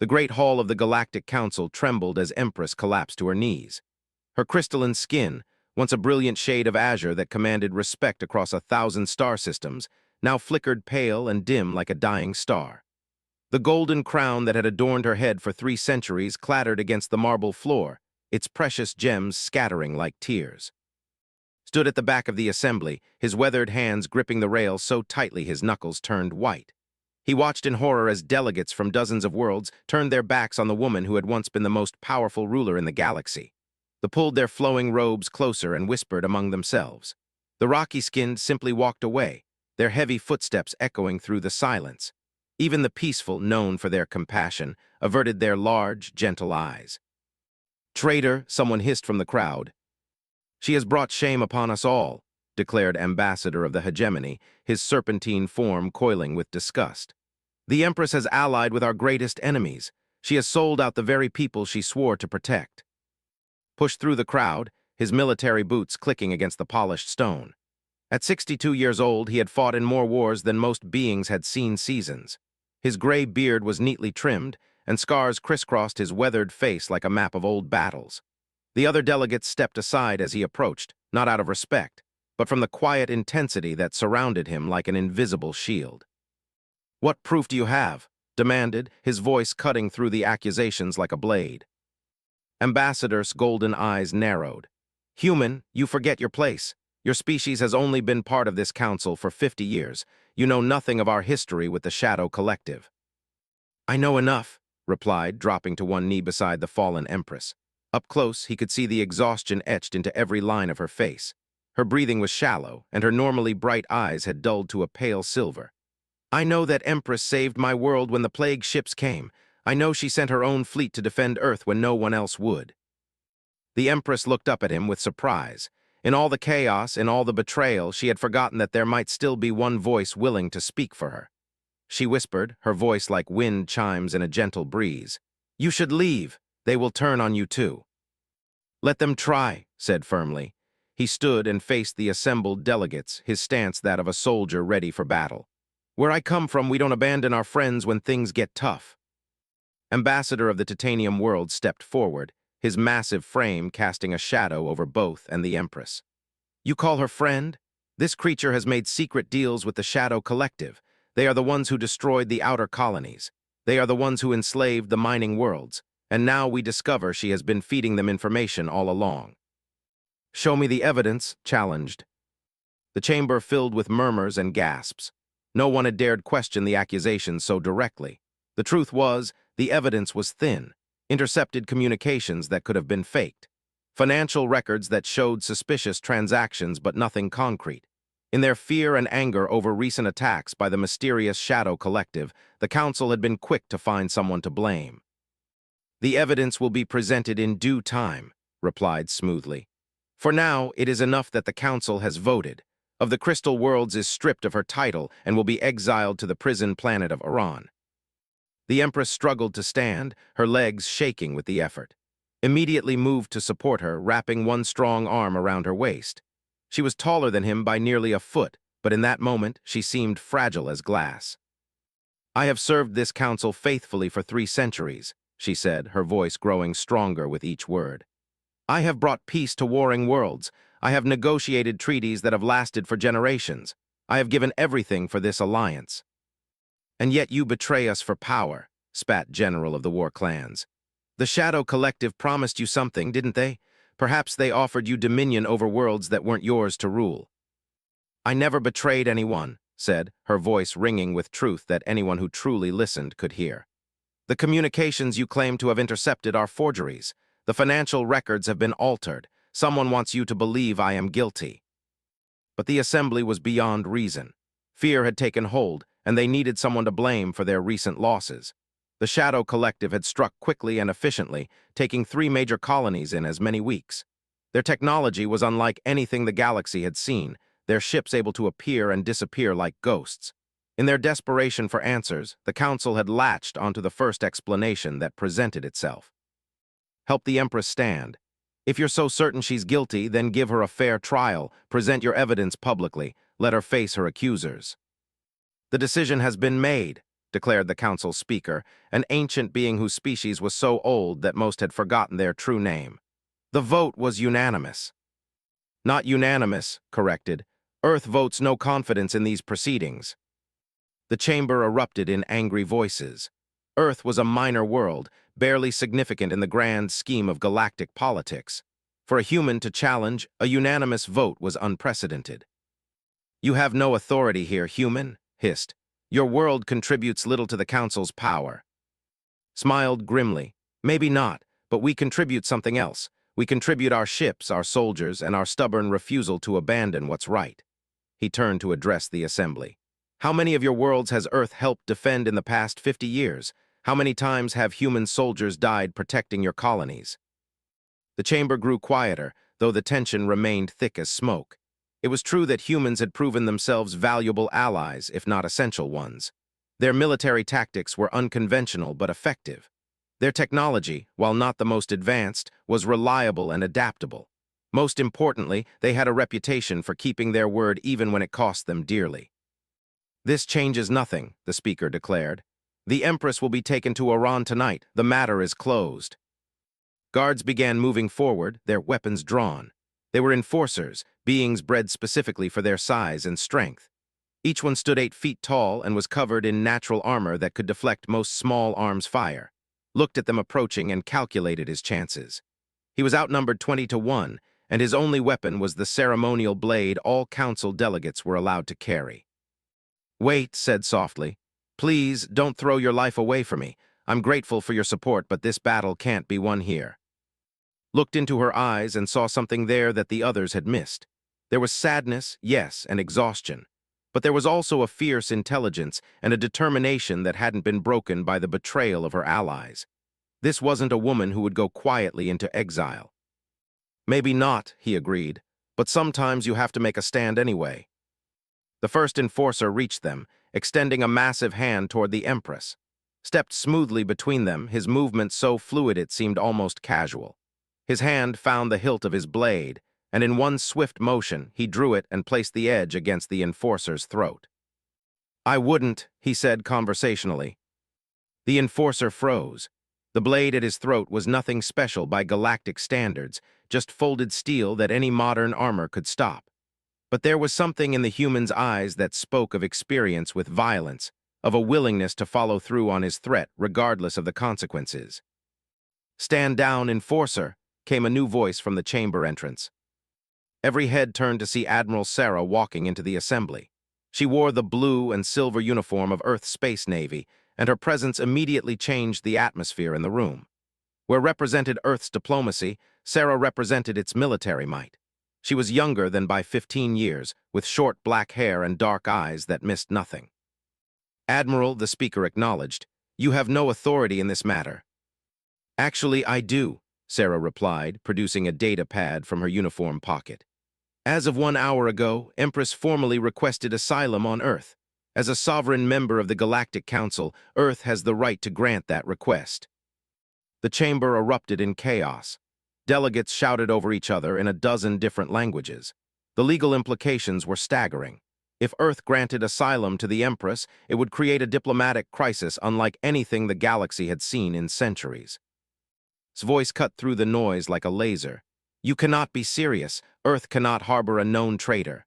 The great hall of the Galactic Council trembled as Empress collapsed to her knees. Her crystalline skin, once a brilliant shade of azure that commanded respect across 1,000 star systems, now flickered pale and dim like a dying star. The golden crown that had adorned her head for 3 centuries clattered against the marble floor, its precious gems scattering like tears. Stood at the back of the assembly, his weathered hands gripping the rail so tightly his knuckles turned white. He watched in horror as delegates from dozens of worlds turned their backs on the woman who had once been the most powerful ruler in the galaxy. They pulled their flowing robes closer and whispered among themselves. The rocky-skinned simply walked away, their heavy footsteps echoing through the silence. Even the peaceful, known for their compassion, averted their large, gentle eyes. "Traitor," someone hissed from the crowd. "She has brought shame upon us all," declared Ambassador of the Hegemony, his serpentine form coiling with disgust. "The Empress has allied with our greatest enemies. She has sold out the very people she swore to protect." Pushed through the crowd, his military boots clicking against the polished stone. At 62 years old, he had fought in more wars than most beings had seen seasons. His gray beard was neatly trimmed, and scars crisscrossed his weathered face like a map of old battles. The other delegates stepped aside as he approached, not out of respect, but from the quiet intensity that surrounded him like an invisible shield. "What proof do you have?" demanded, his voice cutting through the accusations like a blade. Ambassador's golden eyes narrowed. "Human, you forget your place. Your species has only been part of this council for 50 years. You know nothing of our history with the Shadow Collective." "I know enough," replied, dropping to one knee beside the fallen Empress. Up close, he could see the exhaustion etched into every line of her face. Her breathing was shallow, and her normally bright eyes had dulled to a pale silver. "I know that Empress saved my world when the plague ships came. I know she sent her own fleet to defend Earth when no one else would." The Empress looked up at him with surprise. In all the chaos, in all the betrayal, she had forgotten that there might still be one voice willing to speak for her. She whispered, her voice like wind chimes in a gentle breeze. "You should leave. They will turn on you too." "Let them try," said firmly. He stood and faced the assembled delegates, his stance that of a soldier ready for battle. "Where I come from, we don't abandon our friends when things get tough." Ambassador of the Titanium world stepped forward, his massive frame casting a shadow over both and the Empress. "You call her friend? This creature has made secret deals with the Shadow Collective. They are the ones who destroyed the outer colonies. They are the ones who enslaved the mining worlds. And now we discover she has been feeding them information all along." "Show me the evidence," challenged. The chamber filled with murmurs and gasps. No one had dared question the accusations so directly. The truth was, the evidence was thin. Intercepted communications that could have been faked. Financial records that showed suspicious transactions but nothing concrete. In their fear and anger over recent attacks by the mysterious Shadow Collective, the Council had been quick to find someone to blame. "The evidence will be presented in due time," replied smoothly. "For now, it is enough that the Council has voted. Of the Crystal Worlds is stripped of her title and will be exiled to the prison planet of Iran." The Empress struggled to stand, her legs shaking with the effort. Immediately moved to support her, wrapping one strong arm around her waist. She was taller than him by nearly a foot, but in that moment she seemed fragile as glass. "I have served this council faithfully for 3 centuries, she said, her voice growing stronger with each word. "I have brought peace to warring worlds. I have negotiated treaties that have lasted for generations. I have given everything for this alliance." "And yet you betray us for power," spat General of the War Clans. "The Shadow Collective promised you something, didn't they? Perhaps they offered you dominion over worlds that weren't yours to rule." "I never betrayed anyone," said, her voice ringing with truth that anyone who truly listened could hear. "The communications you claim to have intercepted are forgeries. The financial records have been altered. Someone wants you to believe I am guilty." But the assembly was beyond reason. Fear had taken hold, and they needed someone to blame for their recent losses. The Shadow Collective had struck quickly and efficiently, taking 3 major colonies in as many weeks. Their technology was unlike anything the galaxy had seen, their ships able to appear and disappear like ghosts. In their desperation for answers, the Council had latched onto the first explanation that presented itself. "Help the Empress stand. If you're so certain she's guilty, then give her a fair trial, present your evidence publicly, let her face her accusers." "The decision has been made," declared the council speaker, an ancient being whose species was so old that most had forgotten their true name. The vote was unanimous. Not unanimous, corrected. Earth votes no confidence in these proceedings. The chamber erupted in angry voices. Earth was a minor world, barely significant in the grand scheme of galactic politics. For a human to challenge, a unanimous vote was unprecedented. "You have no authority here, human," hissed. "Your world contributes little to the council's power." Smiled grimly. "Maybe not, but we contribute something else. We contribute our ships, our soldiers, and our stubborn refusal to abandon what's right." He turned to address the assembly. "How many of your worlds has Earth helped defend in the past 50 years? How many times have human soldiers died protecting your colonies?" The chamber grew quieter, though the tension remained thick as smoke. It was true that humans had proven themselves valuable allies, if not essential ones. Their military tactics were unconventional but effective. Their technology, while not the most advanced, was reliable and adaptable. Most importantly, they had a reputation for keeping their word even when it cost them dearly. "This changes nothing," the speaker declared. "The Empress will be taken to Iran tonight. The matter is closed." Guards began moving forward, their weapons drawn. They were enforcers, beings bred specifically for their size and strength. Each one stood 8 feet tall and was covered in natural armor that could deflect most small arms' fire. Looked at them approaching and calculated his chances. He was outnumbered 20-1, and his only weapon was the ceremonial blade all council delegates were allowed to carry. "Wait," said softly. "Please, don't throw your life away for me. I'm grateful for your support, but this battle can't be won here." Looked into her eyes and saw something there that the others had missed. There was sadness, yes, and exhaustion. But there was also a fierce intelligence and a determination that hadn't been broken by the betrayal of her allies. This wasn't a woman who would go quietly into exile. "Maybe not," he agreed, "but sometimes you have to make a stand anyway." The first enforcer reached them, extending a massive hand toward the Empress. Stepped smoothly between them, his movement so fluid it seemed almost casual. His hand found the hilt of his blade, and in one swift motion, he drew it and placed the edge against the enforcer's throat. "I wouldn't," he said conversationally. The enforcer froze. The blade at his throat was nothing special by galactic standards, just folded steel that any modern armor could stop. But there was something in the human's eyes that spoke of experience with violence, of a willingness to follow through on his threat regardless of the consequences. "Stand down, enforcer," came a new voice from the chamber entrance. Every head turned to see Admiral Sarah walking into the assembly. She wore the blue and silver uniform of Earth's Space Navy, and her presence immediately changed the atmosphere in the room. Where represented Earth's diplomacy, Sarah represented its military might. She was younger than by 15 years, with short black hair and dark eyes that missed nothing. "Admiral," the speaker acknowledged, "you have no authority in this matter." "Actually, I do," Sarah replied, producing a data pad from her uniform pocket. "As of 1 hour ago, Empress formally requested asylum on Earth. As a sovereign member of the Galactic Council, Earth has the right to grant that request." The chamber erupted in chaos. Delegates shouted over each other in a dozen different languages. The legal implications were staggering. If Earth granted asylum to the Empress, it would create a diplomatic crisis unlike anything the galaxy had seen in centuries. His voice cut through the noise like a laser. "You cannot be serious. Earth cannot harbor a known traitor."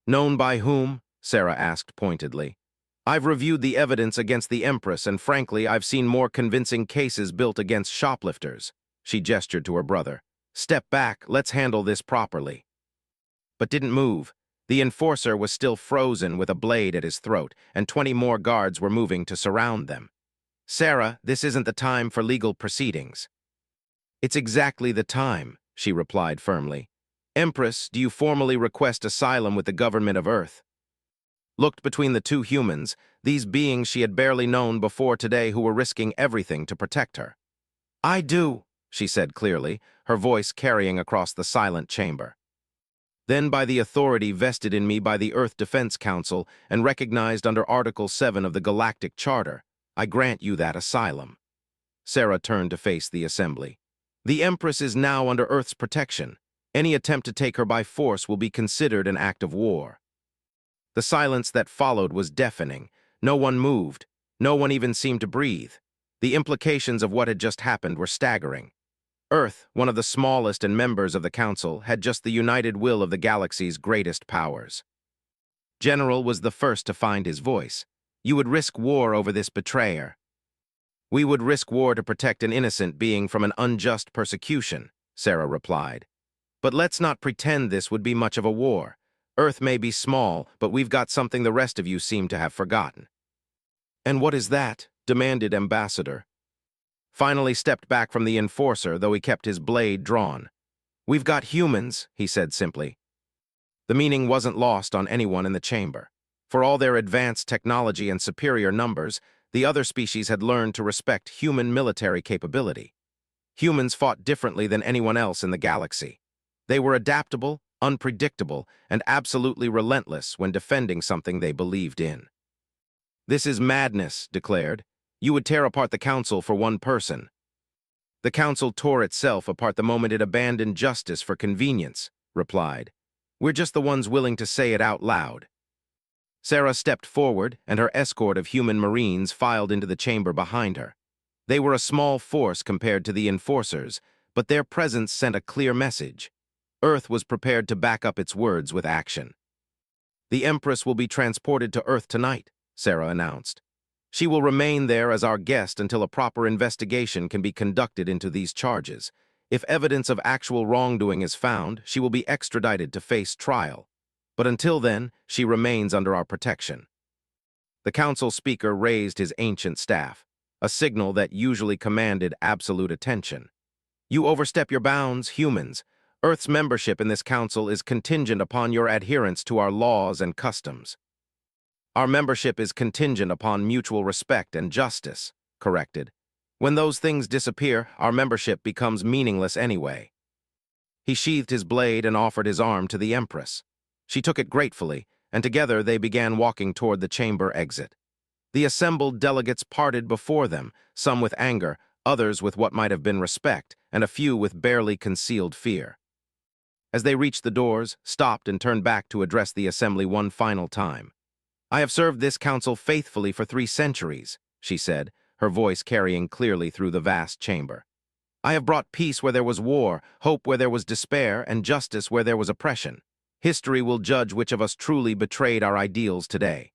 "Known by whom?" Sarah asked pointedly. "I've reviewed the evidence against the Empress, and frankly, I've seen more convincing cases built against shoplifters." She gestured to her brother. "Step back, let's handle this properly." But didn't move. The enforcer was still frozen with a blade at his throat, and 20 more guards were moving to surround them. "Sarah, this isn't the time for legal proceedings." "It's exactly the time," she replied firmly. "Empress, do you formally request asylum with the government of Earth?" Looked between the two humans, these beings she had barely known before today who were risking everything to protect her. "I do," she said clearly, her voice carrying across the silent chamber. "Then by the authority vested in me by the Earth Defense Council and recognized under Article 7 of the Galactic Charter, I grant you that asylum." Sarah turned to face the assembly. "The Empress is now under Earth's protection. Any attempt to take her by force will be considered an act of war." The silence that followed was deafening. No one moved. No one even seemed to breathe. The implications of what had just happened were staggering. Earth, one of the smallest and members of the Council, had just the united will of the galaxy's greatest powers. General was the first to find his voice. You would risk war over this betrayer. We would risk war to protect an innocent being from an unjust persecution, Sarah replied. But let's not pretend this would be much of a war. Earth may be small, but we've got something the rest of you seem to have forgotten. And what is that? Demanded Ambassador. Finally stepped back from the enforcer, though he kept his blade drawn. We've got humans, he said simply. The meaning wasn't lost on anyone in the chamber. For all their advanced technology and superior numbers, the other species had learned to respect human military capability. Humans fought differently than anyone else in the galaxy. They were adaptable, unpredictable, and absolutely relentless when defending something they believed in. This is madness, declared. You would tear apart the Council for one person. The Council tore itself apart the moment it abandoned justice for convenience, replied. We're just the ones willing to say it out loud. Sarah stepped forward, and her escort of human marines filed into the chamber behind her. They were a small force compared to the enforcers, but their presence sent a clear message. Earth was prepared to back up its words with action. The Empress will be transported to Earth tonight, Sarah announced. She will remain there as our guest until a proper investigation can be conducted into these charges. If evidence of actual wrongdoing is found, she will be extradited to face trial. But until then, she remains under our protection. The Council speaker raised his ancient staff, a signal that usually commanded absolute attention. You overstep your bounds, humans. Earth's membership in this Council is contingent upon your adherence to our laws and customs. Our membership is contingent upon mutual respect and justice, corrected. When those things disappear, our membership becomes meaningless anyway. He sheathed his blade and offered his arm to the Empress. She took it gratefully, and together they began walking toward the chamber exit. The assembled delegates parted before them, some with anger, others with what might have been respect, and a few with barely concealed fear. As they reached the doors, stopped and turned back to address the assembly one final time. I have served this council faithfully for 3 centuries, she said, her voice carrying clearly through the vast chamber. I have brought peace where there was war, hope where there was despair, and justice where there was oppression. History will judge which of us truly betrayed our ideals today.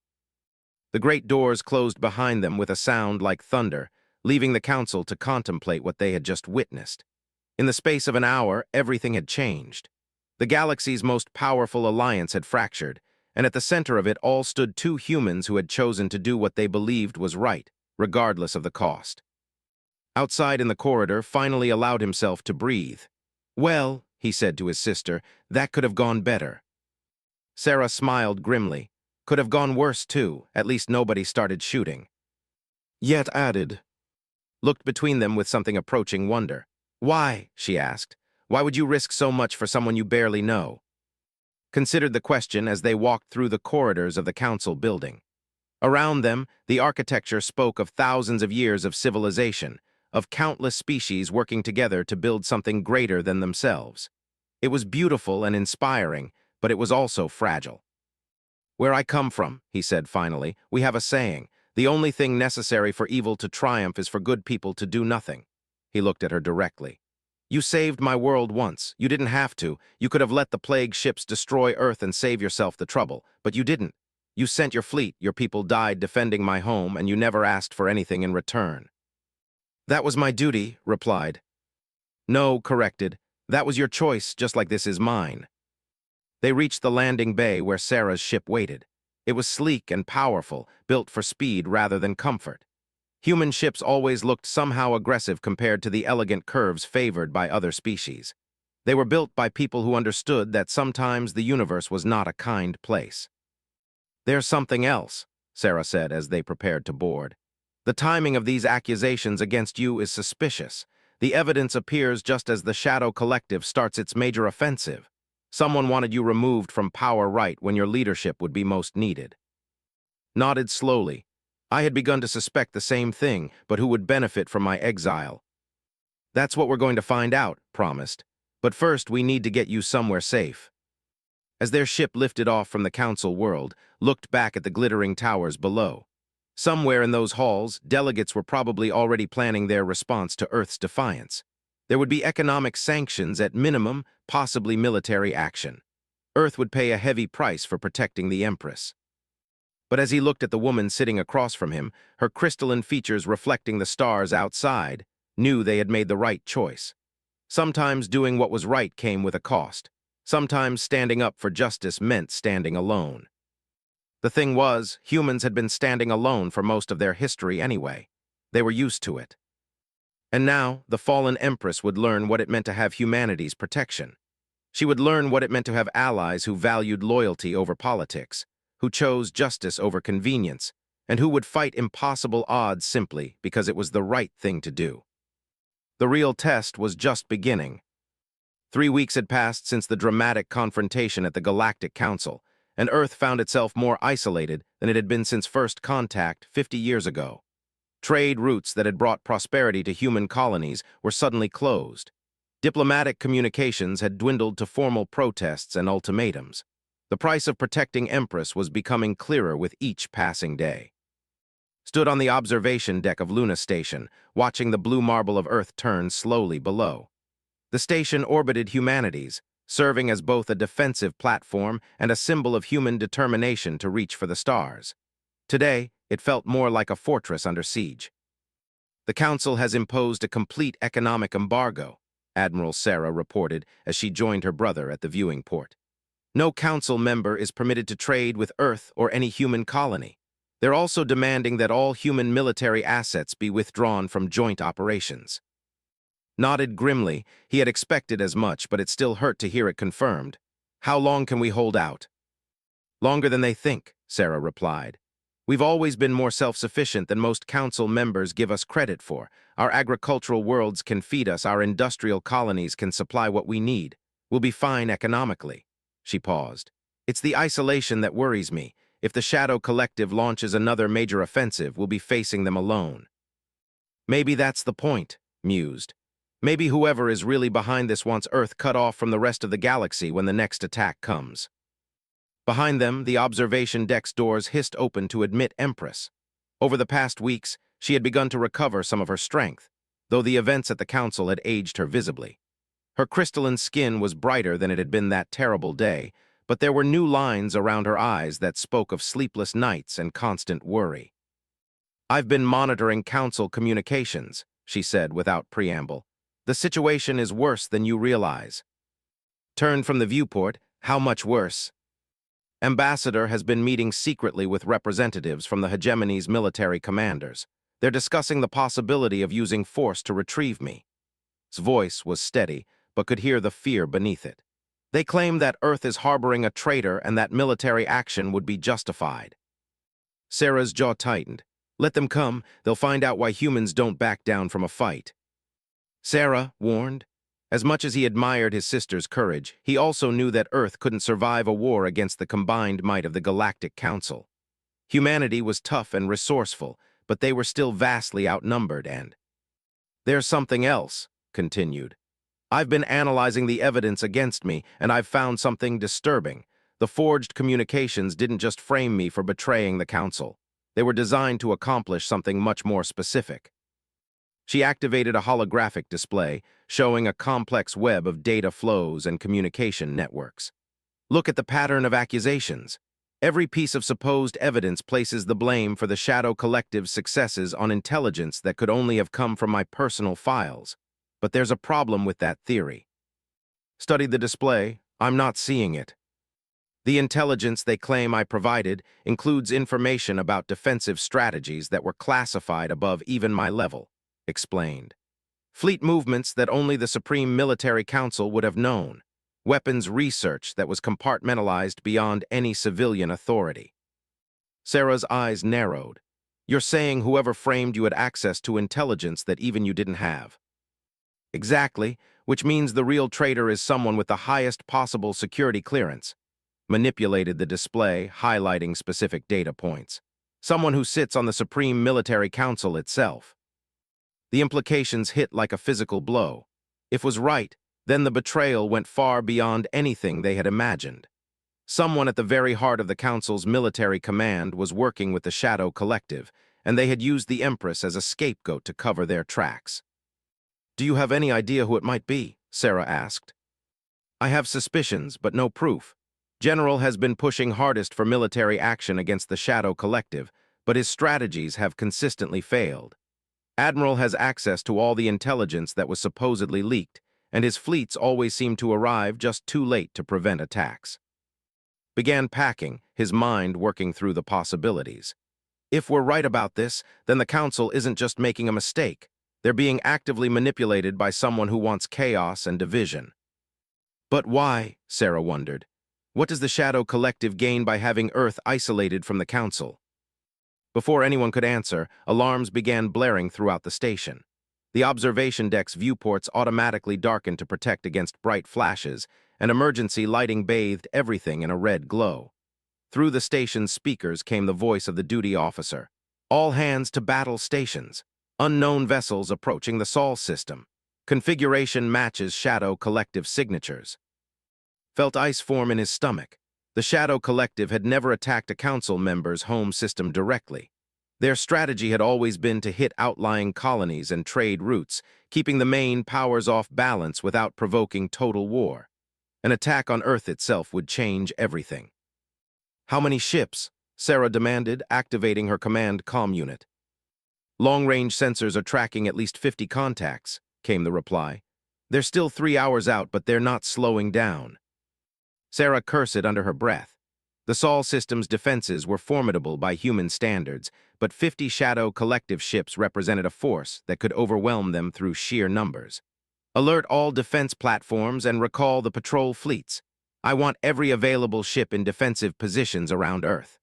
The great doors closed behind them with a sound like thunder, leaving the council to contemplate what they had just witnessed. In the space of an hour, everything had changed. The galaxy's most powerful alliance had fractured, and at the center of it all stood 2 humans who had chosen to do what they believed was right, regardless of the cost. Outside in the corridor, finally allowed himself to breathe. Well, he said to his sister, that could have gone better. Sarah smiled grimly. Could have gone worse, too. At least nobody started shooting. Yet added, looked between them with something approaching wonder. Why? She asked. Why would you risk so much for someone you barely know? Considered the question as they walked through the corridors of the council building. Around them, the architecture spoke of thousands of years of civilization, of countless species working together to build something greater than themselves. It was beautiful and inspiring, but it was also fragile. Where I come from, he said finally, we have a saying, the only thing necessary for evil to triumph is for good people to do nothing. He looked at her directly. You saved my world once. You didn't have to. You could have let the plague ships destroy Earth and save yourself the trouble, but you didn't. You sent your fleet, your people died defending my home, and you never asked for anything in return. That was my duty, replied. No, corrected. That was your choice, just like this is mine. They reached the landing bay where Sarah's ship waited. It was sleek and powerful, built for speed rather than comfort. Human ships always looked somehow aggressive compared to the elegant curves favored by other species. They were built by people who understood that sometimes the universe was not a kind place. There's something else, Sarah said as they prepared to board. The timing of these accusations against you is suspicious. The evidence appears just as the Shadow Collective starts its major offensive. Someone wanted you removed from power right when your leadership would be most needed. Nodded slowly. I had begun to suspect the same thing, but who would benefit from my exile? That's what we're going to find out, promised. But first we need to get you somewhere safe. As their ship lifted off from the council world, looked back at the glittering towers below. Somewhere in those halls, delegates were probably already planning their response to Earth's defiance. There would be economic sanctions at minimum, possibly military action. Earth would pay a heavy price for protecting the Empress. But as he looked at the woman sitting across from him, her crystalline features reflecting the stars outside, knew they had made the right choice. Sometimes doing what was right came with a cost. Sometimes standing up for justice meant standing alone. The thing was, humans had been standing alone for most of their history anyway. They were used to it. And now, the fallen Empress would learn what it meant to have humanity's protection. She would learn what it meant to have allies who valued loyalty over politics, who chose justice over convenience, and who would fight impossible odds simply because it was the right thing to do. The real test was just beginning. 3 weeks had passed since the dramatic confrontation at the Galactic Council, and Earth found itself more isolated than it had been since first contact 50 years ago. Trade routes that had brought prosperity to human colonies were suddenly closed. Diplomatic communications had dwindled to formal protests and ultimatums. The price of protecting Empress was becoming clearer with each passing day. Stood on the observation deck of Luna Station, watching the blue marble of Earth turn slowly below. The station orbited humanities, serving as both a defensive platform and a symbol of human determination to reach for the stars. Today, it felt more like a fortress under siege. The Council has imposed a complete economic embargo, Admiral Sarah reported as she joined her brother at the viewing port. No Council member is permitted to trade with Earth or any human colony. They're also demanding that all human military assets be withdrawn from joint operations. Nodded grimly, he had expected as much, but it still hurt to hear it confirmed. How long can we hold out? Longer than they think, Sarah replied. We've always been more self-sufficient than most council members give us credit for. Our agricultural worlds can feed us, our industrial colonies can supply what we need. We'll be fine economically. She paused. It's the isolation that worries me. If the Shadow Collective launches another major offensive, we'll be facing them alone. Maybe that's the point, mused. Maybe whoever is really behind this wants Earth cut off from the rest of the galaxy when the next attack comes. Behind them, the observation deck's doors hissed open to admit Empress. Over the past weeks, she had begun to recover some of her strength, though the events at the council had aged her visibly. Her crystalline skin was brighter than it had been that terrible day, but there were new lines around her eyes that spoke of sleepless nights and constant worry. I've been monitoring council communications, she said without preamble. The situation is worse than you realize. Turned from the viewport, how much worse? Ambassador has been meeting secretly with representatives from the hegemony's military commanders. They're discussing the possibility of using force to retrieve me. His voice was steady, but could hear the fear beneath it. They claim that Earth is harboring a traitor and that military action would be justified. Sarah's jaw tightened. Let them come, they'll find out why humans don't back down from a fight. Sarah warned. As much as he admired his sister's courage, he also knew that Earth couldn't survive a war against the combined might of the Galactic Council. Humanity was tough and resourceful, but they were still vastly outnumbered and... There's something else, continued. I've been analyzing the evidence against me, and I've found something disturbing. The forged communications didn't just frame me for betraying the Council. They were designed to accomplish something much more specific. She activated a holographic display, showing a complex web of data flows and communication networks. Look at the pattern of accusations. Every piece of supposed evidence places the blame for the Shadow Collective's successes on intelligence that could only have come from my personal files. But there's a problem with that theory. Studied the display, I'm not seeing it. The intelligence they claim I provided includes information about defensive strategies that were classified above even my level, explained. Fleet movements that only the Supreme Military Council would have known. Weapons research that was compartmentalized beyond any civilian authority. Sarah's eyes narrowed. You're saying whoever framed you had access to intelligence that even you didn't have. Exactly, which means the real traitor is someone with the highest possible security clearance. Manipulated the display, highlighting specific data points. Someone who sits on the Supreme Military Council itself. The implications hit like a physical blow. If was right, then the betrayal went far beyond anything they had imagined. Someone at the very heart of the Council's military command was working with the Shadow Collective, and they had used the Empress as a scapegoat to cover their tracks. "Do you have any idea who it might be?" Sarah asked. "I have suspicions, but no proof. General has been pushing hardest for military action against the Shadow Collective, but his strategies have consistently failed. Admiral has access to all the intelligence that was supposedly leaked, and his fleets always seem to arrive just too late to prevent attacks." Began packing, his mind working through the possibilities. If we're right about this, then the Council isn't just making a mistake. They're being actively manipulated by someone who wants chaos and division. But why, Sarah wondered. What does the Shadow Collective gain by having Earth isolated from the Council? Before anyone could answer, alarms began blaring throughout the station. The observation deck's viewports automatically darkened to protect against bright flashes, and emergency lighting bathed everything in a red glow. Through the station's speakers came the voice of the duty officer. "All hands to battle stations. Unknown vessels approaching the Sol system. Configuration matches Shadow Collective signatures." Felt ice form in his stomach. The Shadow Collective had never attacked a council member's home system directly. Their strategy had always been to hit outlying colonies and trade routes, keeping the main powers off balance without provoking total war. An attack on Earth itself would change everything. "How many ships?" Sarah demanded, activating her command comm unit. "Long-range sensors are tracking at least 50 contacts," came the reply. "They're still 3 hours out, but they're not slowing down." Sarah cursed under her breath. The Sol system's defenses were formidable by human standards, but 50 Shadow Collective ships represented a force that could overwhelm them through sheer numbers. "Alert all defense platforms and recall the patrol fleets. I want every available ship in defensive positions around Earth."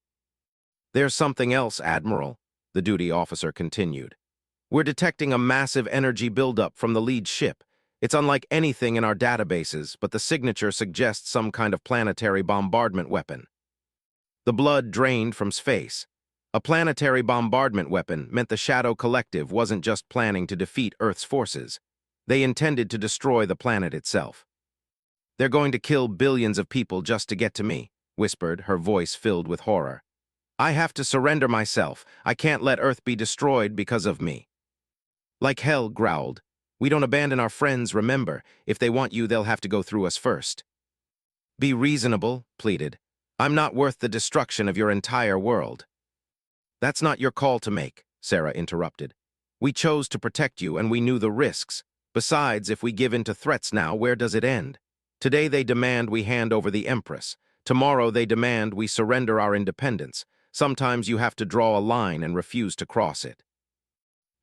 "There's something else, Admiral," the duty officer continued. "We're detecting a massive energy buildup from the lead ship. It's unlike anything in our databases, but the signature suggests some kind of planetary bombardment weapon." The blood drained from his face. A planetary bombardment weapon meant the Shadow Collective wasn't just planning to defeat Earth's forces. They intended to destroy the planet itself. "They're going to kill billions of people just to get to me," whispered, her voice filled with horror. "I have to surrender myself. I can't let Earth be destroyed because of me." "Like hell," growled. "We don't abandon our friends, remember. If they want you, they'll have to go through us first." "Be reasonable," pleaded. "I'm not worth the destruction of your entire world." "That's not your call to make," Sarah interrupted. "We chose to protect you, and we knew the risks. Besides, if we give in to threats now, where does it end? Today they demand we hand over the Empress. Tomorrow they demand we surrender our independence. Sometimes you have to draw a line and refuse to cross it."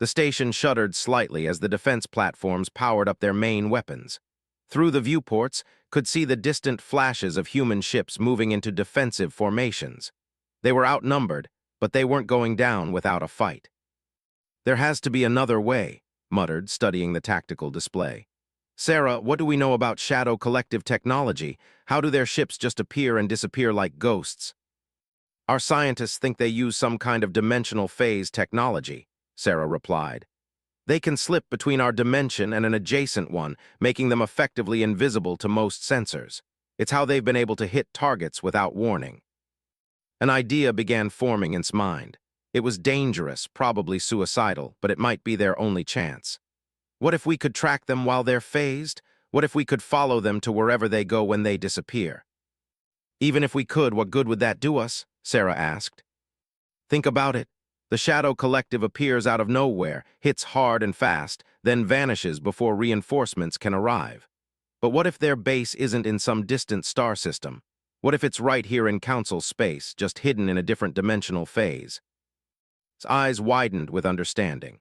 The station shuddered slightly as the defense platforms powered up their main weapons. Through the viewports, could see the distant flashes of human ships moving into defensive formations. They were outnumbered, but they weren't going down without a fight. "There has to be another way," muttered, studying the tactical display. "Sarah, what do we know about Shadow Collective technology? How do their ships just appear and disappear like ghosts?" "Our scientists think they use some kind of dimensional phase technology," Sarah replied. "They can slip between our dimension and an adjacent one, making them effectively invisible to most sensors. It's how they've been able to hit targets without warning." An idea began forming in his mind. It was dangerous, probably suicidal, but it might be their only chance. What if we could track them while they're phased? What if we could follow them to wherever they go when they disappear? "Even if we could, what good would that do us?" Sarah asked. "Think about it. The Shadow Collective appears out of nowhere, hits hard and fast, then vanishes before reinforcements can arrive. But what if their base isn't in some distant star system? What if it's right here in Council space, just hidden in a different dimensional phase?" His eyes widened with understanding.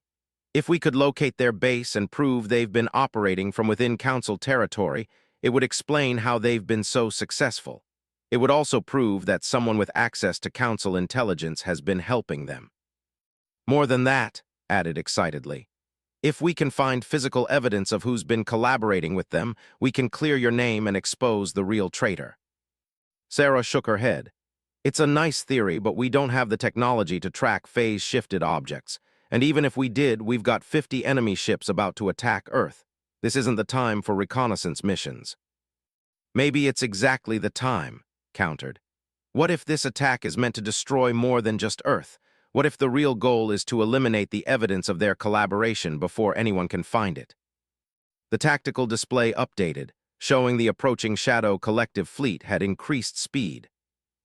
If we could locate their base and prove they've been operating from within Council territory, it would explain how they've been so successful. It would also prove that someone with access to Council intelligence has been helping them. "More than that," added excitedly. "If we can find physical evidence of who's been collaborating with them, we can clear your name and expose the real traitor." Sarah shook her head. "It's a nice theory, but we don't have the technology to track phase-shifted objects. And even if we did, we've got 50 enemy ships about to attack Earth. This isn't the time for reconnaissance missions." "Maybe it's exactly the time," countered. "What if this attack is meant to destroy more than just Earth? What if the real goal is to eliminate the evidence of their collaboration before anyone can find it? The tactical display updated, showing the approaching Shadow Collective fleet had increased speed.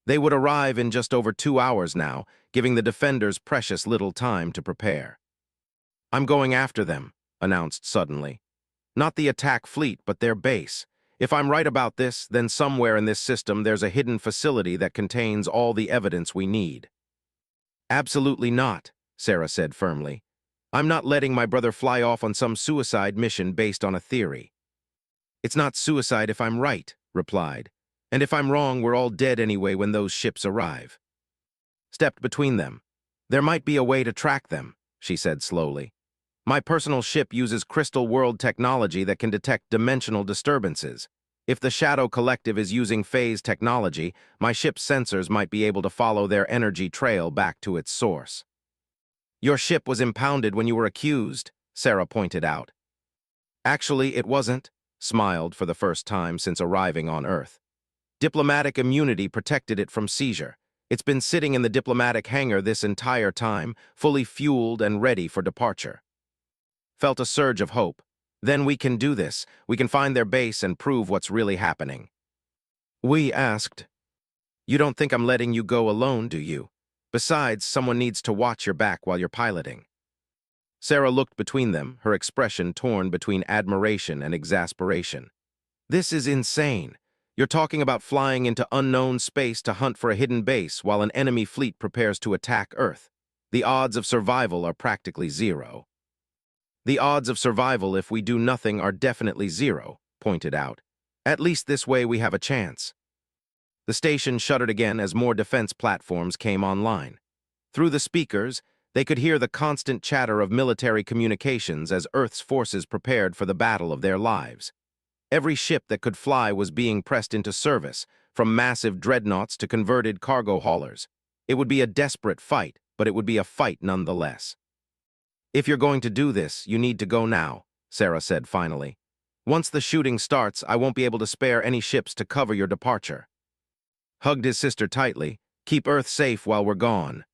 They would arrive in just over 2 hours now, giving the defenders precious little time to prepare. "I'm going after them," announced suddenly. "Not the attack fleet, but their base. If I'm right about this, then somewhere in this system there's a hidden facility that contains all the evidence we need." "Absolutely not," Sarah said firmly. "I'm not letting my brother fly off on some suicide mission based on a theory." "It's not suicide if I'm right," replied. "And if I'm wrong, we're all dead anyway when those ships arrive." Stepped between them. "There might be a way to track them," she said slowly. "My personal ship uses Crystal World technology that can detect dimensional disturbances. If the Shadow Collective is using phase technology, my ship's sensors might be able to follow their energy trail back to its source." "Your ship was impounded when you were accused," Sarah pointed out. "Actually, it wasn't," smiled for the first time since arriving on Earth. "Diplomatic immunity protected it from seizure. It's been sitting in the diplomatic hangar this entire time, fully fueled and ready for departure." Felt a surge of hope. "Then we can do this. We can find their base and prove what's really happening." We asked, "You don't think I'm letting you go alone, do you? Besides, someone needs to watch your back while you're piloting." Sarah looked between them, her expression torn between admiration and exasperation. "This is insane. You're talking about flying into unknown space to hunt for a hidden base while an enemy fleet prepares to attack Earth. The odds of survival are practically zero." "The odds of survival if we do nothing are definitely zero," pointed out. "At least this way we have a chance." The station shuddered again as more defense platforms came online. Through the speakers, they could hear the constant chatter of military communications as Earth's forces prepared for the battle of their lives. Every ship that could fly was being pressed into service, from massive dreadnoughts to converted cargo haulers. It would be a desperate fight, but it would be a fight nonetheless. "If you're going to do this, you need to go now," Sarah said finally. "Once the shooting starts, I won't be able to spare any ships to cover your departure." Hugged his sister tightly. "Keep Earth safe while we're gone."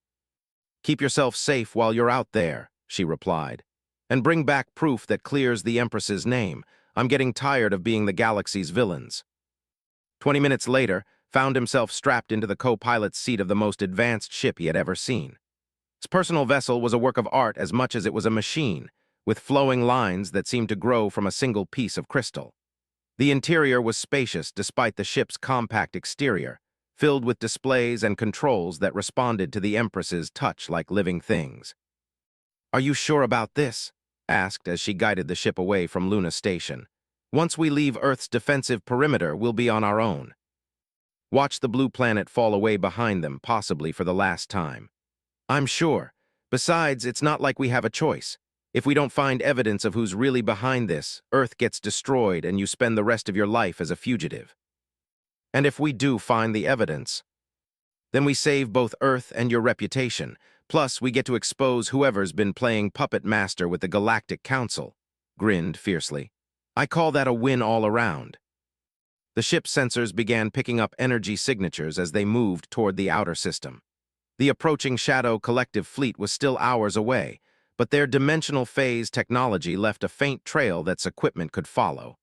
"Keep yourself safe while you're out there," she replied. "And bring back proof that clears the Empress's name. I'm getting tired of being the galaxy's villains." 20 minutes later, found himself strapped into the co-pilot's seat of the most advanced ship he had ever seen. His personal vessel was a work of art as much as it was a machine, with flowing lines that seemed to grow from a single piece of crystal. The interior was spacious despite the ship's compact exterior, filled with displays and controls that responded to the Empress's touch like living things. "Are you sure about this?" asked as she guided the ship away from Luna Station. "Once we leave Earth's defensive perimeter, we'll be on our own." Watch the blue planet fall away behind them, possibly for the last time. "I'm sure. Besides, it's not like we have a choice. If we don't find evidence of who's really behind this, Earth gets destroyed and you spend the rest of your life as a fugitive. And if we do find the evidence, then we save both Earth and your reputation. Plus, we get to expose whoever's been playing puppet master with the Galactic Council," grinned fiercely. "I call that a win all around." The ship's sensors began picking up energy signatures as they moved toward the outer system. The approaching Shadow Collective fleet was still hours away, but their dimensional phase technology left a faint trail that's equipment could follow.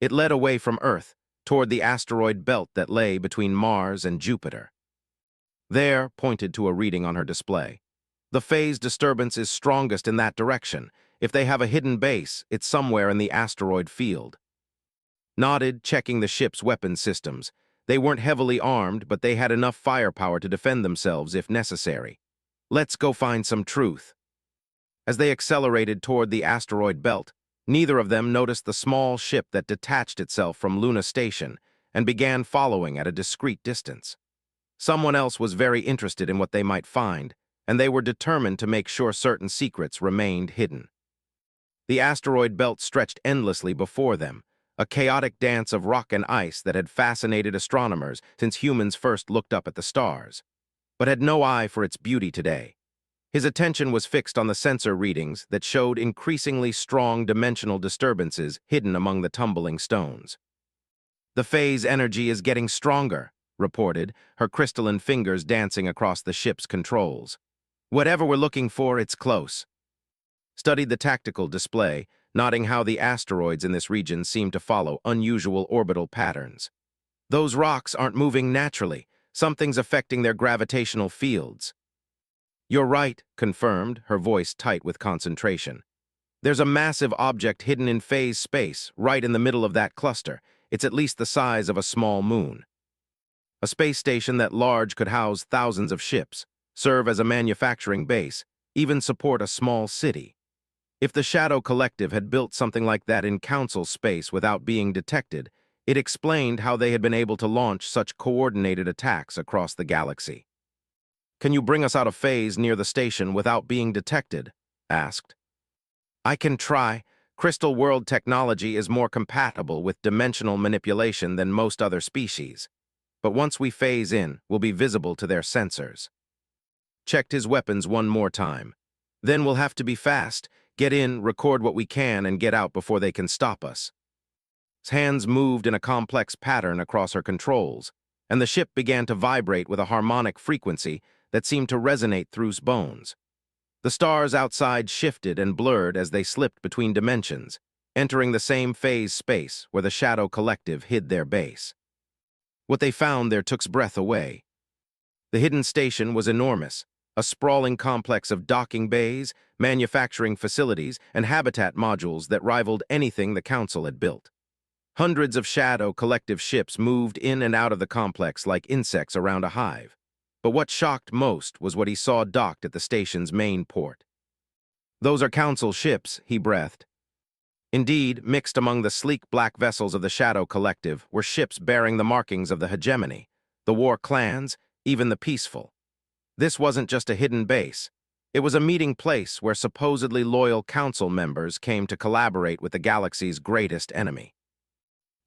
It led away from Earth, toward the asteroid belt that lay between Mars and Jupiter. "There," pointed to a reading on her display. "The phase disturbance is strongest in that direction. If they have a hidden base, it's somewhere in the asteroid field." Nodded, checking the ship's weapon systems. They weren't heavily armed, but they had enough firepower to defend themselves if necessary. "Let's go find some truth." As they accelerated toward the asteroid belt, neither of them noticed the small ship that detached itself from Luna Station and began following at a discreet distance. Someone else was very interested in what they might find, and they were determined to make sure certain secrets remained hidden. The asteroid belt stretched endlessly before them, a chaotic dance of rock and ice that had fascinated astronomers since humans first looked up at the stars, but had no eye for its beauty today. His attention was fixed on the sensor readings that showed increasingly strong dimensional disturbances hidden among the tumbling stones. "The phase energy is getting stronger," reported, her crystalline fingers dancing across the ship's controls. Whatever we're looking for, it's close. Studied the tactical display, noting how the asteroids in this region seem to follow unusual orbital patterns. Those rocks aren't moving naturally. Something's affecting their gravitational fields. You're right, confirmed, her voice tight with concentration. There's a massive object hidden in phase space, right in the middle of that cluster. It's at least the size of a small moon. A space station that large could house thousands of ships, serve as a manufacturing base, even support a small city. If the Shadow Collective had built something like that in Council space without being detected, it explained how they had been able to launch such coordinated attacks across the galaxy. Can you bring us out of phase near the station without being detected? Asked. I can try. Crystal world technology is more compatible with dimensional manipulation than most other species. But once we phase in, we'll be visible to their sensors. Checked his weapons one more time. Then we'll have to be fast, get in, record what we can, and get out before they can stop us. His hands moved in a complex pattern across her controls, and the ship began to vibrate with a harmonic frequency that seemed to resonate through his bones. The stars outside shifted and blurred as they slipped between dimensions, entering the same phase space where the Shadow Collective hid their base. What they found there took's breath away. The hidden station was enormous, a sprawling complex of docking bays, manufacturing facilities, and habitat modules that rivaled anything the Council had built. Hundreds of Shadow Collective ships moved in and out of the complex like insects around a hive. But what shocked most was what he saw docked at the station's main port. Those are Council ships, he breathed. Indeed, mixed among the sleek black vessels of the Shadow Collective were ships bearing the markings of the hegemony, the war clans, even the peaceful. This wasn't just a hidden base. It was a meeting place where supposedly loyal Council members came to collaborate with the galaxy's greatest enemy.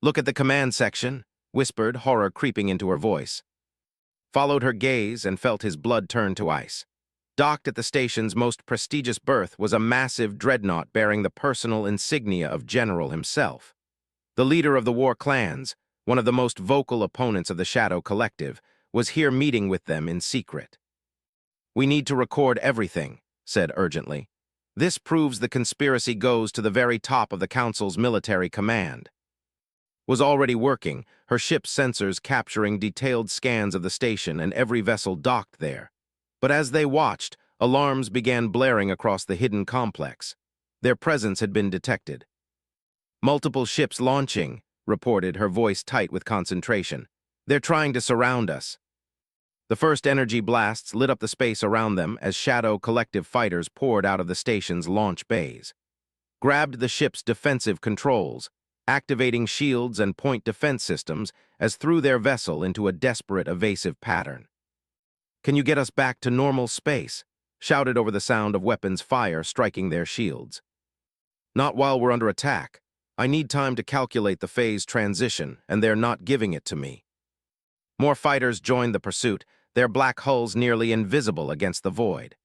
Look at the command section, whispered, horror creeping into her voice. Followed her gaze and felt his blood turn to ice. Docked at the station's most prestigious berth was a massive dreadnought bearing the personal insignia of General himself. The leader of the war clans, one of the most vocal opponents of the Shadow Collective, was here meeting with them in secret. We need to record everything, said urgently. This proves the conspiracy goes to the very top of the Council's military command. Was already working, her ship's sensors capturing detailed scans of the station and every vessel docked there. But as they watched, alarms began blaring across the hidden complex. Their presence had been detected. Multiple ships launching, reported, her voice tight with concentration. They're trying to surround us. The first energy blasts lit up the space around them as Shadow Collective fighters poured out of the station's launch bays. Grabbed the ship's defensive controls, activating shields and point defense systems as threw their vessel into a desperate evasive pattern. Can you get us back to normal space? Shouted over the sound of weapons fire striking their shields. Not while we're under attack. I need time to calculate the phase transition, and they're not giving it to me. More fighters joined the pursuit, their black hulls nearly invisible against the void.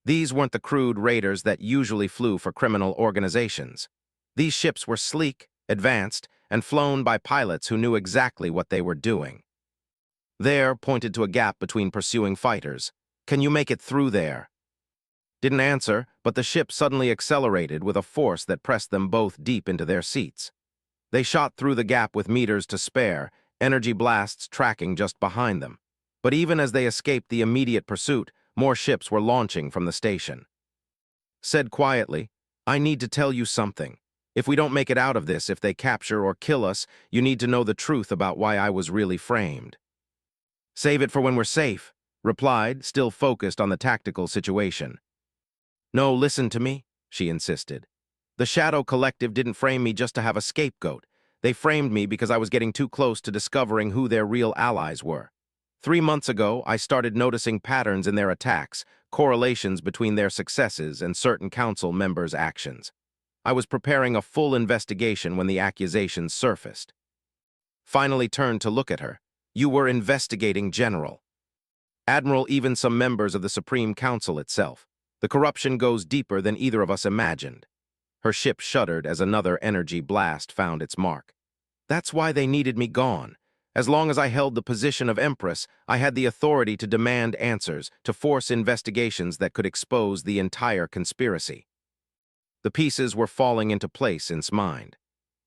These weren't the crude raiders that usually flew for criminal organizations. These ships were sleek, advanced, and flown by pilots who knew exactly what they were doing. There pointed to a gap between pursuing fighters. Can you make it through there? Didn't answer, but the ship suddenly accelerated with a force that pressed them both deep into their seats. They shot through the gap with meters to spare, energy blasts tracking just behind them. But even as they escaped the immediate pursuit, more ships were launching from the station. Said quietly, I need to tell you something. If we don't make it out of this, if they capture or kill us, you need to know the truth about why I was really framed. Save it for when we're safe, replied, still focused on the tactical situation. No, listen to me, she insisted. The Shadow Collective didn't frame me just to have a scapegoat. They framed me because I was getting too close to discovering who their real allies were. 3 months ago, I started noticing patterns in their attacks, correlations between their successes and certain Council members' actions. I was preparing a full investigation when the accusations surfaced. Finally turned to look at her. You were investigating General. Admiral, even some members of the Supreme Council itself. The corruption goes deeper than either of us imagined. Her ship shuddered as another energy blast found its mark. That's why they needed me gone. As long as I held the position of Empress, I had the authority to demand answers, to force investigations that could expose the entire conspiracy. The pieces were falling into place in his mind.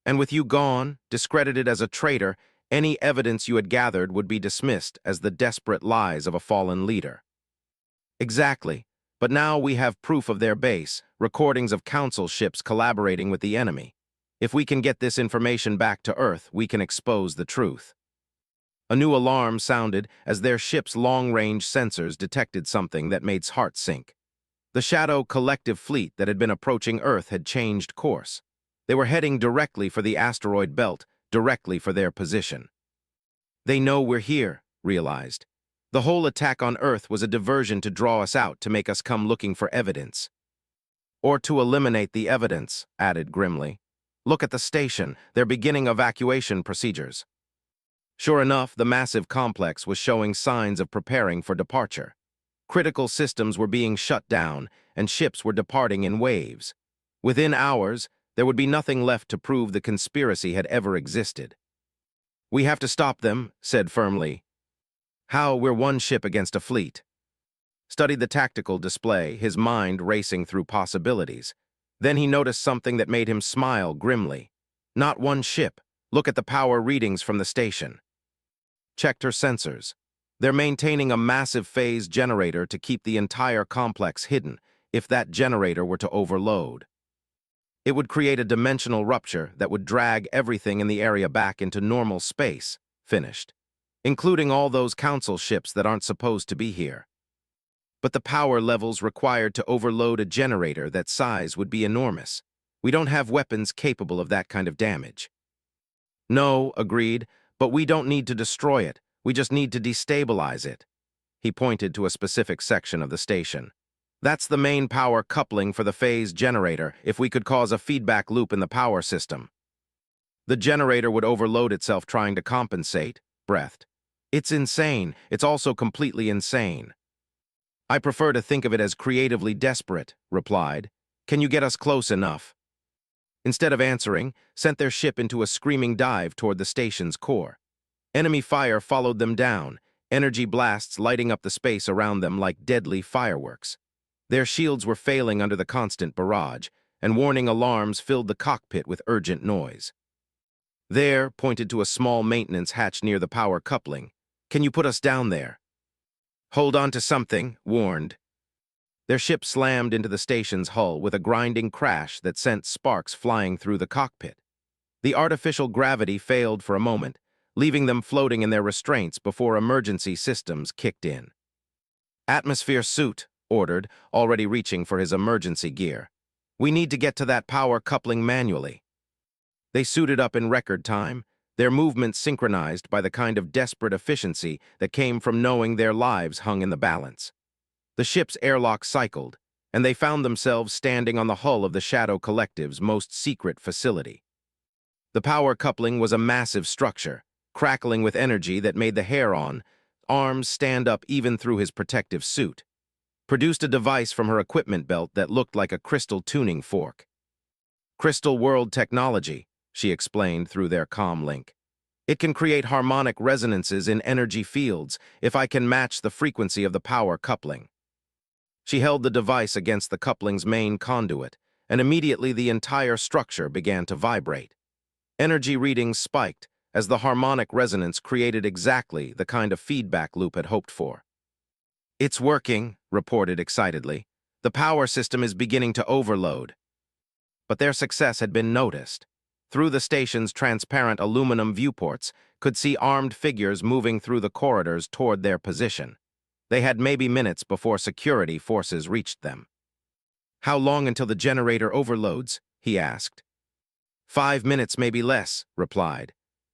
And with you gone, discredited as a traitor, any evidence you had gathered would be dismissed as the desperate lies of a fallen leader. Exactly. But now we have proof of their base, recordings of council ships collaborating with the enemy. If we can get this information back to Earth, we can expose the truth. A new alarm sounded as their ship's long-range sensors detected something that made his heart sink. The Shadow collective fleet that had been approaching Earth had changed course. They were heading directly for the asteroid belt, directly for their position. They know we're here, realized. The whole attack on Earth was a diversion to draw us out, to make us come looking for evidence. Or to eliminate the evidence, added grimly. Look at the station, they're beginning evacuation procedures. Sure enough, the massive complex was showing signs of preparing for departure. Critical systems were being shut down, and ships were departing in waves. Within hours, there would be nothing left to prove the conspiracy had ever existed. We have to stop them, said firmly. How? We're one ship against a fleet. Studied the tactical display, his mind racing through possibilities. Then he noticed something that made him smile grimly. Not one ship. Look at the power readings from the station. Checked her sensors. They're maintaining a massive phase generator to keep the entire complex hidden if that generator were to overload. It would create a dimensional rupture that would drag everything in the area back into normal space, finished, including all those council ships that aren't supposed to be here. But the power levels required to overload a generator that size would be enormous. We don't have weapons capable of that kind of damage. No, agreed, but we don't need to destroy it. We just need to destabilize it. He pointed to a specific section of the station. That's the main power coupling for the phase generator. If we could cause a feedback loop in the power system, the generator would overload itself trying to compensate, breathed. It's insane. It's also completely insane. I prefer to think of it as creatively desperate, replied. Can you get us close enough? Instead of answering, sent their ship into a screaming dive toward the station's core. Enemy fire followed them down, energy blasts lighting up the space around them like deadly fireworks. Their shields were failing under the constant barrage, and warning alarms filled the cockpit with urgent noise. There, pointed to a small maintenance hatch near the power coupling. Can you put us down there? Hold on to something, warned. Their ship slammed into the station's hull with a grinding crash that sent sparks flying through the cockpit. The artificial gravity failed for a moment, leaving them floating in their restraints before emergency systems kicked in. Atmosphere suit, ordered, already reaching for his emergency gear. We need to get to that power coupling manually. They suited up in record time, their movements synchronized by the kind of desperate efficiency that came from knowing their lives hung in the balance. The ship's airlock cycled, and they found themselves standing on the hull of the Shadow Collective's most secret facility. The power coupling was a massive structure, crackling with energy that made the hair on arms stand up even through his protective suit. Produced a device from her equipment belt that looked like a crystal tuning fork. Crystal World technology, she explained through their comm link. It can create harmonic resonances in energy fields if I can match the frequency of the power coupling. She held the device against the coupling's main conduit, and immediately the entire structure began to vibrate. Energy readings spiked as the harmonic resonance created exactly the kind of feedback loop had hoped for. It's working, reported excitedly. The power system is beginning to overload. But their success had been noticed. Through the station's transparent aluminum viewports, could see armed figures moving through the corridors toward their position. They had maybe minutes before security forces reached them. How long until the generator overloads? He asked. 5 minutes, maybe less, replied.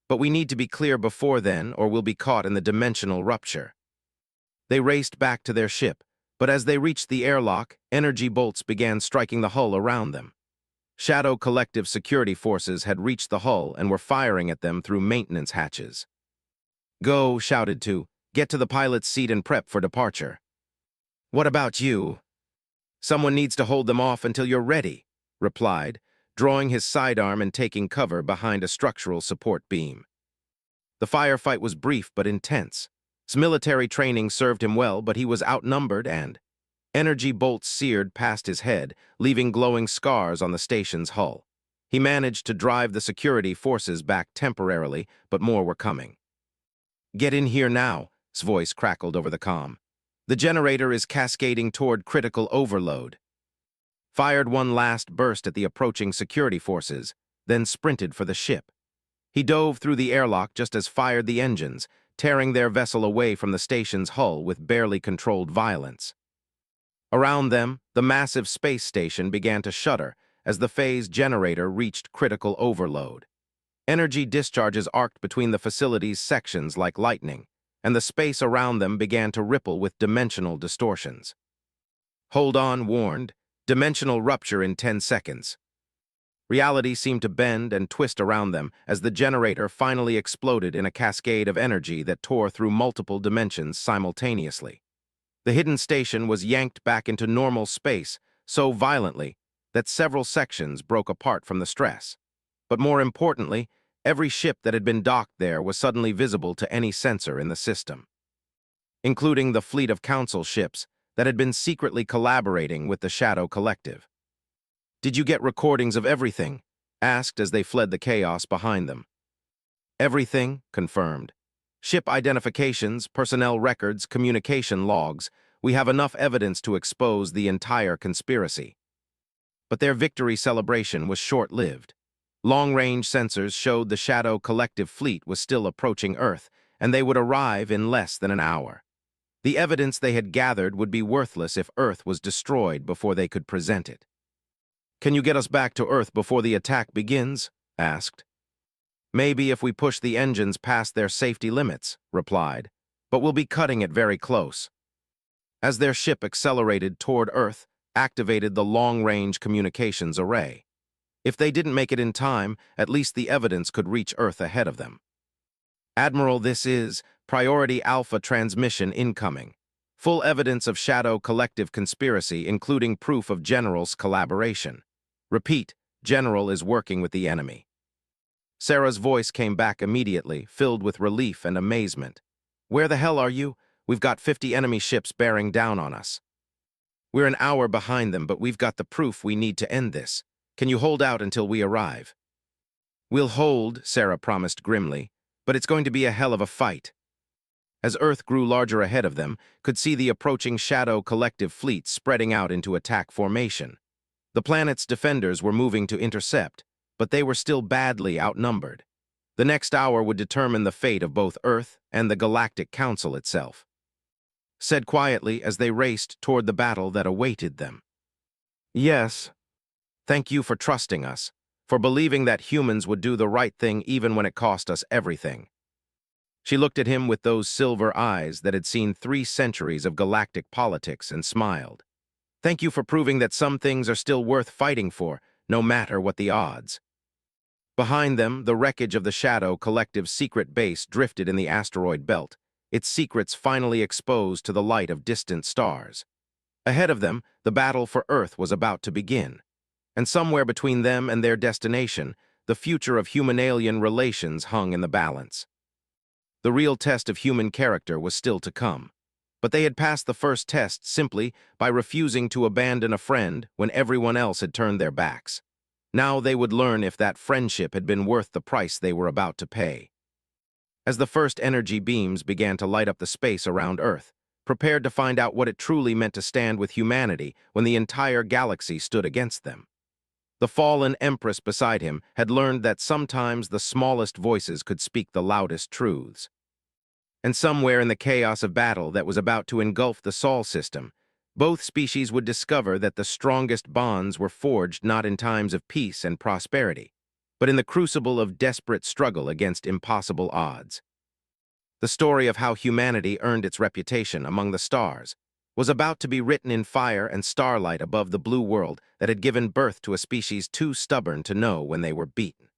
But we need to be clear before then, or we'll be caught in the dimensional rupture. They raced back to their ship, but as they reached the airlock, energy bolts began striking the hull around them. Shadow Collective security forces had reached the hull and were firing at them through maintenance hatches. Go, shouted to. Get to the pilot's seat and prep for departure. What about you? Someone needs to hold them off until you're ready, replied, drawing his sidearm and taking cover behind a structural support beam. The firefight was brief but intense. His military training served him well, but he was outnumbered and energy bolts seared past his head, leaving glowing scars on the station's hull. He managed to drive the security forces back temporarily, but more were coming. "Get in here now," his voice crackled over the comm. "The generator is cascading toward critical overload." Fired one last burst at the approaching security forces, then sprinted for the ship. He dove through the airlock just as fired the engines, tearing their vessel away from the station's hull with barely controlled violence. Around them, the massive space station began to shudder as the phase generator reached critical overload. Energy discharges arced between the facility's sections like lightning, and the space around them began to ripple with dimensional distortions. "Hold on," warned. "Dimensional rupture in 10 seconds." Reality seemed to bend and twist around them as the generator finally exploded in a cascade of energy that tore through multiple dimensions simultaneously. The hidden station was yanked back into normal space so violently that several sections broke apart from the stress. But more importantly, every ship that had been docked there was suddenly visible to any sensor in the system, including the fleet of Council ships that had been secretly collaborating with the Shadow Collective. "Did you get recordings of everything?" asked as they fled the chaos behind them. "Everything," confirmed. "Ship identifications, personnel records, communication logs. We have enough evidence to expose the entire conspiracy." But their victory celebration was short-lived. Long-range sensors showed the Shadow Collective fleet was still approaching Earth, and they would arrive in less than an hour. The evidence they had gathered would be worthless if Earth was destroyed before they could present it. "Can you get us back to Earth before the attack begins?" asked. "Maybe if we push the engines past their safety limits," replied, "but we'll be cutting it very close." As their ship accelerated toward Earth, activated the long-range communications array. If they didn't make it in time, at least the evidence could reach Earth ahead of them. "Admiral, this is Priority Alpha transmission incoming. Full evidence of Shadow Collective conspiracy, including proof of General's collaboration. Repeat, General is working with the enemy." Sarah's voice came back immediately, filled with relief and amazement. "Where the hell are you? We've got 50 enemy ships bearing down on us. We're an hour behind them, but we've got the proof we need to end this. Can you hold out until we arrive?" "We'll hold," Sarah promised grimly, "but it's going to be a hell of a fight." As Earth grew larger ahead of them, could see the approaching Shadow Collective fleet spreading out into attack formation. The planet's defenders were moving to intercept, but they were still badly outnumbered. The next hour would determine the fate of both Earth and the Galactic Council itself. Said quietly as they raced toward the battle that awaited them. "Yes. Thank you for trusting us, for believing that humans would do the right thing even when it cost us everything." She looked at him with those silver eyes that had seen 3 centuries of galactic politics and smiled. "Thank you for proving that some things are still worth fighting for, no matter what the odds." Behind them, the wreckage of the Shadow Collective's secret base drifted in the asteroid belt, its secrets finally exposed to the light of distant stars. Ahead of them, the battle for Earth was about to begin. And somewhere between them and their destination, the future of human-alien relations hung in the balance. The real test of human character was still to come. But they had passed the first test simply by refusing to abandon a friend when everyone else had turned their backs. Now they would learn if that friendship had been worth the price they were about to pay. As the first energy beams began to light up the space around Earth, prepared to find out what it truly meant to stand with humanity when the entire galaxy stood against them. The fallen Empress beside him had learned that sometimes the smallest voices could speak the loudest truths. And somewhere in the chaos of battle that was about to engulf the Sol system, both species would discover that the strongest bonds were forged not in times of peace and prosperity, but in the crucible of desperate struggle against impossible odds. The story of how humanity earned its reputation among the stars was about to be written in fire and starlight above the blue world that had given birth to a species too stubborn to know when they were beaten.